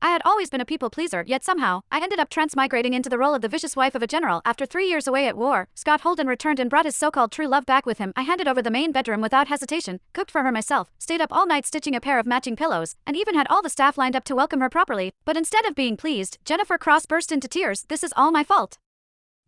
I had always been a people pleaser, yet somehow, I ended up transmigrating into the role of the vicious wife of a general. After 3 years away at war, Scott Holden returned and brought his so-called true love back with him. I handed over the main bedroom without hesitation, cooked for her myself, stayed up all night stitching a pair of matching pillows, and even had all the staff lined up to welcome her properly. But instead of being pleased, Jennifer Cross burst into tears. This is all my fault.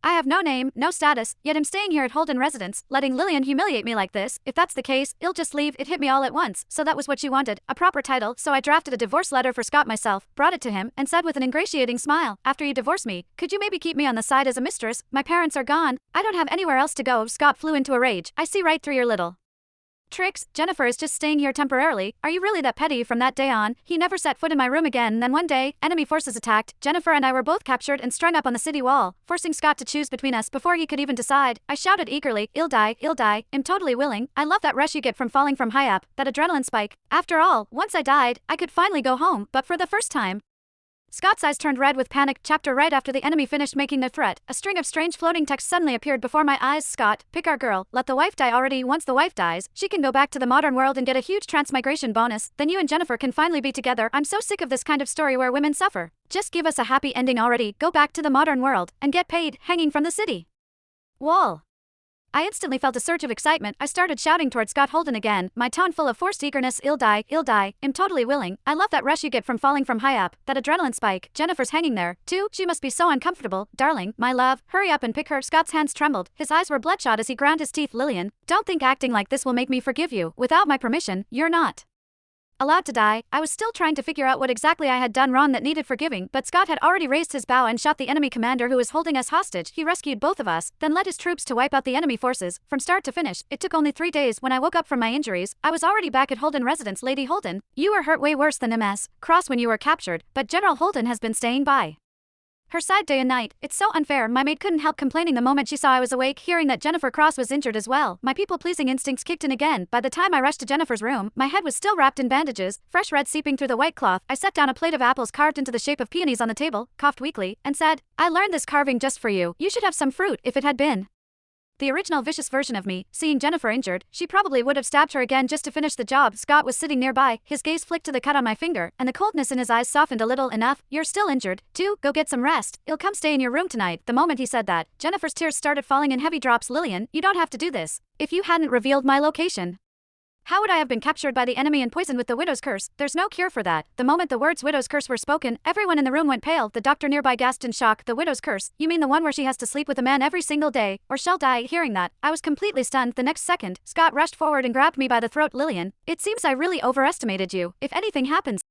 I have no name, no status, yet am staying here at Holden residence, letting Lillian humiliate me like this. If that's the case, I'll just leave. It hit me all at once. So that was what she wanted, a proper title. So I drafted a divorce letter for Scott myself, brought it to him, and said with an ingratiating smile, after you divorce me, could you maybe keep me on the side as a mistress? My parents are gone. I don't have anywhere else to go. Scott flew into a rage. I see right through your little tricks. Jennifer is just staying here temporarily. Are you really that petty? From that day on, he never set foot in my room again. Then one day, enemy forces attacked. Jennifer and I were both captured and strung up on the city wall, forcing Scott to choose between us before he could even decide. I shouted eagerly, I'll die, I'm totally willing. I love that rush you get from falling from high up, that adrenaline spike. After all, once I died, I could finally go home, but for the first time. Scott's eyes turned red with panic. Chapter right after the enemy finished making their threat, a string of strange floating texts suddenly appeared before my eyes. Scott, pick our girl, let the wife die already. Once the wife dies, she can go back to the modern world and get a huge transmigration bonus. Then you and Jennifer can finally be together. I'm so sick of this kind of story where women suffer. Just give us a happy ending already. Go back to the modern world and get paid, hanging from the city wall. I instantly felt a surge of excitement. I started shouting toward Scott Holden again, my tone full of forced eagerness. I'll die, I'm totally willing. I love that rush you get from falling from high up, that adrenaline spike. Jennifer's hanging there, too. She must be so uncomfortable. Darling, my love, hurry up and pick her. Scott's hands trembled. His eyes were bloodshot as he ground his teeth. Lillian, don't think acting like this will make me forgive you. Without my permission, you're not allowed to die. I was still trying to figure out what exactly I had done wrong that needed forgiving, but Scott had already raised his bow and shot the enemy commander who was holding us hostage. He rescued both of us, then led his troops to wipe out the enemy forces, from start to finish. It took only 3 days. When I woke up from my injuries, I was already back at Holden residence. Lady Holden, you were hurt way worse than MS Cross when you were captured, but General Holden has been staying by her side day and night. It's so unfair. My maid couldn't help complaining the moment she saw I was awake, hearing that Jennifer Cross was injured as well. My people-pleasing instincts kicked in again. By the time I rushed to Jennifer's room, my head was still wrapped in bandages, fresh red seeping through the white cloth. I set down a plate of apples carved into the shape of peonies on the table, coughed weakly, and said, I learned this carving just for you. You should have some fruit. If it had been the original vicious version of me, seeing Jennifer injured, she probably would have stabbed her again just to finish the job. Scott was sitting nearby, his gaze flicked to the cut on my finger, and the coldness in his eyes softened a little. Enough, you're still injured, too, go get some rest. I'll come stay in your room tonight. The moment he said that, Jennifer's tears started falling in heavy drops. Lillian, you don't have to do this. If you hadn't revealed my location, how would I have been captured by the enemy and poisoned with the widow's curse? There's no cure for that. The moment the words widow's curse were spoken, everyone in the room went pale. The doctor nearby gasped in shock. The widow's curse? You mean the one where she has to sleep with a man every single day, or shall die? Hearing that, I was completely stunned. The next second, Scott rushed forward and grabbed me by the throat. Lillian, it seems I really overestimated you. If anything happens,